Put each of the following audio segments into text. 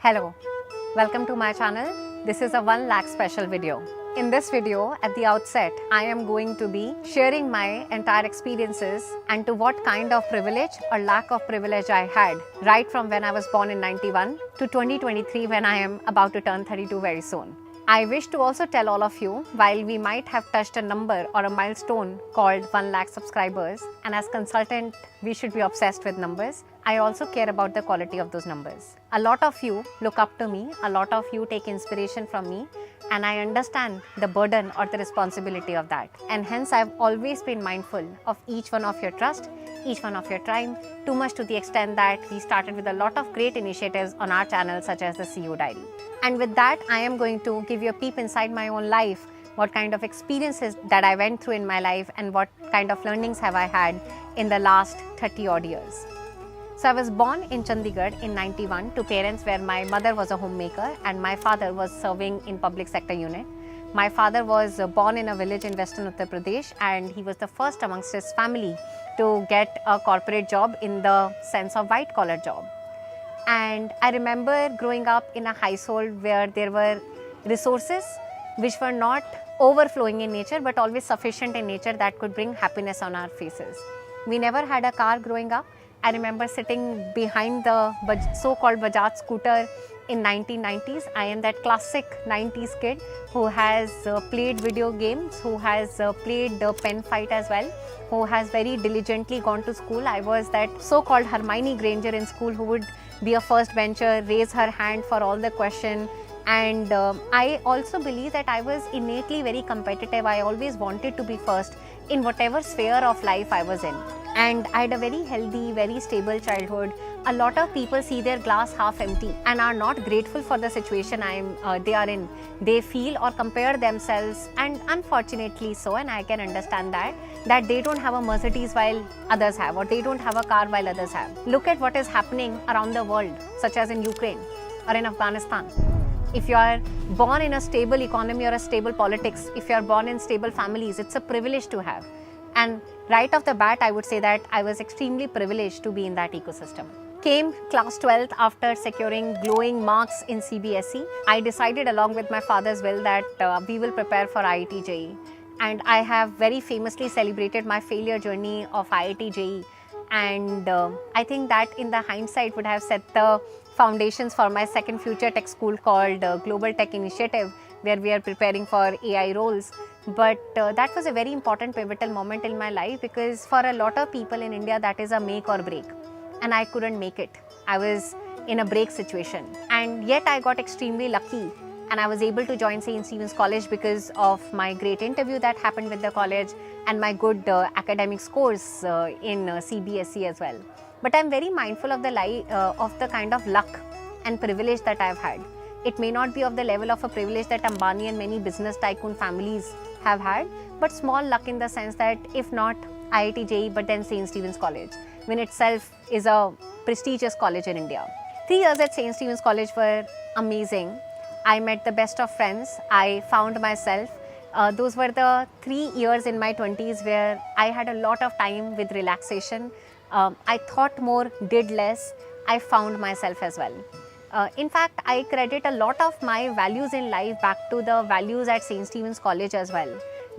Hello, welcome to my channel. This is a 1 lakh special video. In this video, at the outset, I am going to be sharing my entire experiences and to what kind of privilege or lack of privilege I had right from when I was born in 91 to 2023 when I am about to turn 32 very soon. I wish to also tell all of you, while we might have touched a number or a milestone called 1 lakh subscribers, and as consultant, we should be obsessed with numbers, I also care about the quality of those numbers. A lot of you look up to me, a lot of you take inspiration from me, and I understand the burden or the responsibility of that. And hence, I've always been mindful of each one of your trust, each one of your time, too much to the extent that we started with a lot of great initiatives on our channel, such as the CEO Diary. And with that, I am going to give you a peep inside my own life, what kind of experiences that I went through in my life and what kind of learnings have I had in the last 30 odd years. So I was born in Chandigarh in 91 to parents where my mother was a homemaker and my father was serving in public sector unit. My father was born in a village in western Uttar Pradesh and he was the first amongst his family to get a corporate job in the sense of white collar job. And I remember growing up in a household where there were resources which were not overflowing in nature but always sufficient in nature that could bring happiness on our faces. We never had a car growing up. I remember sitting behind the so-called Bajaj scooter in 1990s. I am that classic 90s kid who has played video games, who has played the pen fight as well, who has very diligently gone to school. I was that so-called Hermione Granger in school who would be a first bencher, raise her hand for all the question. And I also believe that I was innately very competitive. I always wanted to be first in whatever sphere of life I was in. And I had a very healthy, very stable childhood. A lot of people see their glass half empty and are not grateful for the situation they are in. They feel or compare themselves, and unfortunately so, and I can understand that they don't have a Mercedes while others have, or they don't have a car while others have. Look at what is happening around the world, such as in Ukraine or in Afghanistan. If you are born in a stable economy or a stable politics, if you are born in stable families, it's a privilege to have. And right off the bat, I would say that I was extremely privileged to be in that ecosystem. Came class 12th after securing glowing marks in CBSE. I decided along with my father's will that we will prepare for IIT JEE. And I have very famously celebrated my failure journey of IIT JEE. And I think that in the hindsight would have set the foundations for my second future tech school called Global Tech Initiative, where we are preparing for AI roles. But that was a very important pivotal moment in my life because for a lot of people in India, that is a make or break. And I couldn't make it. I was in a break situation. And yet I got extremely lucky and I was able to join St. Stephen's College because of my great interview that happened with the college and my good academic scores in CBSE as well. But I'm very mindful of the kind of luck and privilege that I've had. It may not be of the level of a privilege that Ambani and many business tycoon families have had, but small luck in the sense that if not IIT JEE, but then St. Stephen's College, when itself is a prestigious college in India. 3 years at St. Stephen's College were amazing. I met the best of friends. I found myself. Those were the 3 years in my 20s where I had a lot of time with relaxation. I thought more, did less. I found myself as well. In fact, I credit a lot of my values in life back to the values at St. Stephen's College as well.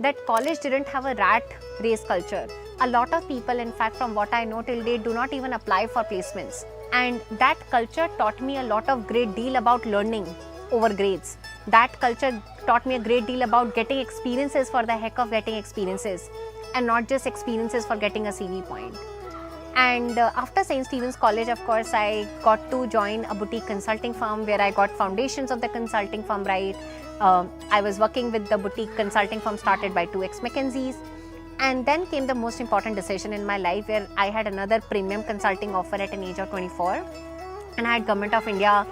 That college didn't have a rat race culture. A lot of people, in fact, from what I know till date, do not even apply for placements. And that culture taught me a lot of great deal about learning over grades. That culture taught me a great deal about getting experiences for the heck of getting experiences and not just experiences for getting a CV point. And after St. Stephen's College, of course, I got to join a boutique consulting firm where I got foundations of the consulting firm right. I was working with the boutique consulting firm started by 2X McKinsey's. And then came the most important decision in my life where I had another premium consulting offer at an age of 24. And I had Government of India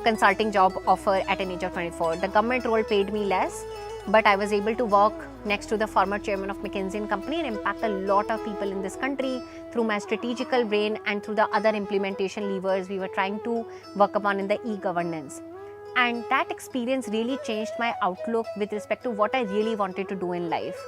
consulting job offer at an age of 24. The government role paid me less, but I was able to work next to the former chairman of McKinsey & Company and impact a lot of people in this country through my strategical brain and through the other implementation levers we were trying to work upon in the e-governance. And that experience really changed my outlook with respect to what I really wanted to do in life.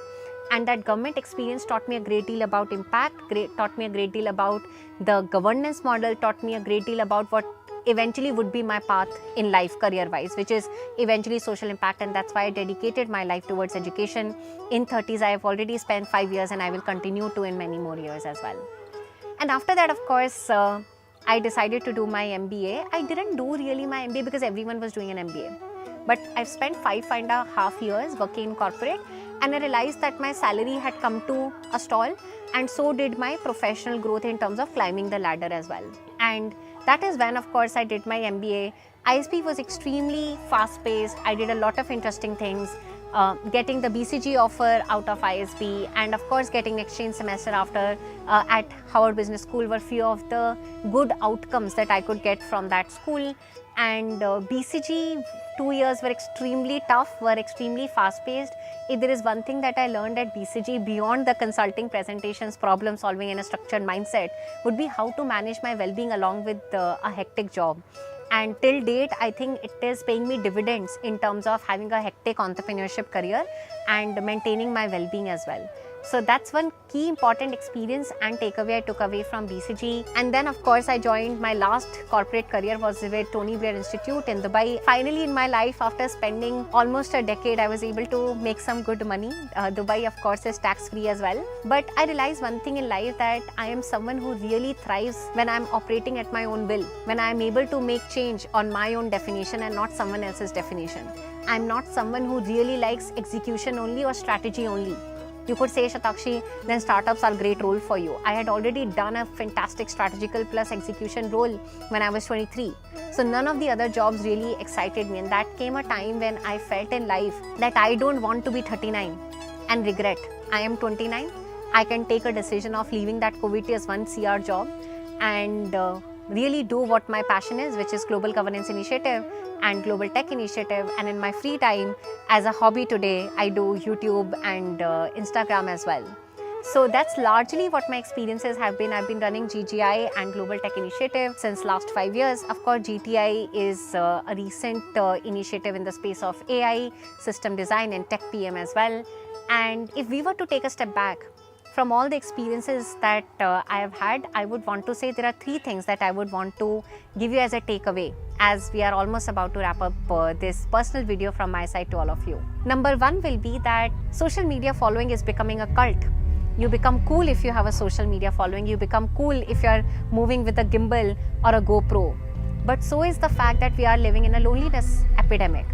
And that government experience taught me a great deal about impact, taught me a great deal about the governance model, taught me a great deal about what eventually would be my path in life career-wise, which is eventually social impact, and that's why I dedicated my life towards education. In 30s, I have already spent 5 years and I will continue to in many more years as well. And after that, of course, I decided to do my MBA. I didn't do really my MBA because everyone was doing an MBA. But I've spent 5.5 years working in corporate, and I realized that my salary had come to a stall, and so did my professional growth in terms of climbing the ladder as well. And that is when, of course, I did my MBA. ISB was extremely fast-paced. I did a lot of interesting things. Getting the BCG offer out of ISB, and of course getting exchange semester after at Harvard Business School were few of the good outcomes that I could get from that school. And BCG 2 years were extremely tough, were extremely fast paced. If there is one thing that I learned at BCG beyond the consulting, presentations, problem solving and a structured mindset would be how to manage my well-being along with a hectic job. And till date, I think it is paying me dividends in terms of having a hectic entrepreneurship career and maintaining my well-being as well. So that's one key important experience and takeaway I took away from BCG. And then of course I joined, my last corporate career was with Blair Institute in Dubai. Finally in my life, after spending almost a decade, I was able to make some good money. Dubai of course is tax-free as well. But I realized one thing in life, that I am someone who really thrives when I'm operating at my own will, when I'm able to make change on my own definition and not someone else's definition. I'm not someone who really likes execution only or strategy only. You could say, Shatakshi, then startups are a great role for you. I had already done a fantastic strategical plus execution role when I was 23. So none of the other jobs really excited me, and that came a time when I felt in life that I don't want to be 39 and regret. I am 29. I can take a decision of leaving that covetous 1 CR job and really do what my passion is, which is global governance initiative and global tech initiative. And in my free time, as a hobby today, I do YouTube and Instagram as well. So that's largely what my experiences have been. I've been running GGI and global tech initiative since last 5 years. Of course, GTI is a recent initiative in the space of AI, system design and tech PM as well. And if we were to take a step back, from all the experiences that I have had, I would want to say there are 3 things that I would want to give you as a takeaway, as we are almost about to wrap up this personal video from my side to all of you. Number 1 will be that social media following is becoming a cult. You become cool if you have a social media following. You become cool if you are moving with a gimbal or a GoPro. But so is the fact that we are living in a loneliness epidemic.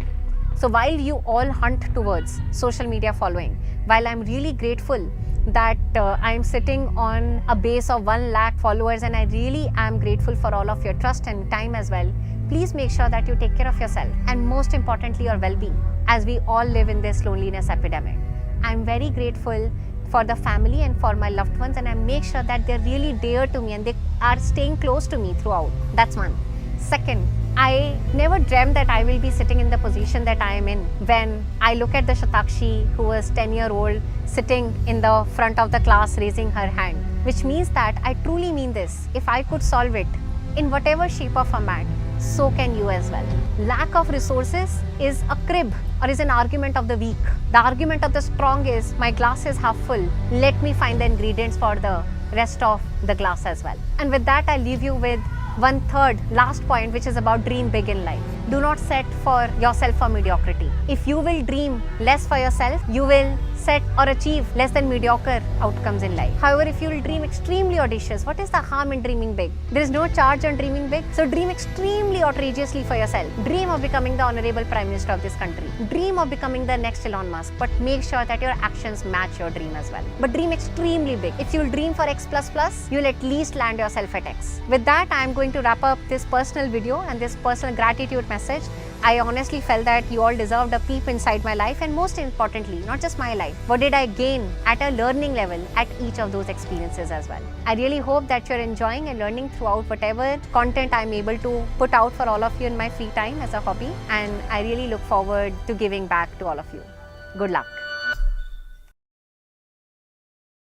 So while you all hunt towards social media following, while I'm really grateful that I'm sitting on a base of 1 lakh followers, and I really am grateful for all of your trust and time as well, please make sure that you take care of yourself and most importantly your well-being, as we all live in this loneliness epidemic. I'm very grateful for the family and for my loved ones, and I make sure that they're really dear to me and they are staying close to me throughout. That's one. Second, I never dreamt that I will be sitting in the position that I am in when I look at the Shatakshi, who was 10-year-old, sitting in the front of the class raising her hand, which means that I truly mean this. If I could solve it in whatever shape or format, so can you as well. Lack of resources is a crib or is an argument of the weak. The argument of the strong is, my glass is half full, let me find the ingredients for the rest of the glass as well. And with that, I leave you with 1/3 last point, which is about dream big in life. Do not set for yourself for mediocrity. If you will dream less for yourself, you will set or achieve less than mediocre outcomes in life. However, if you will dream extremely audacious, what is the harm in dreaming big? There is no charge on dreaming big. So dream extremely outrageously for yourself. Dream of becoming the honorable Prime Minister of this country. Dream of becoming the next Elon Musk, but make sure that your actions match your dream as well. But dream extremely big. If you will dream for X++, you will at least land yourself at X. With that, I am going to wrap up this personal video and this personal gratitude message. I honestly felt that you all deserved a peep inside my life, and most importantly, not just my life, what did I gain at a learning level at each of those experiences as well. I really hope that you're enjoying and learning throughout whatever content I'm able to put out for all of you in my free time as a hobby, and I really look forward to giving back to all of you. Good luck.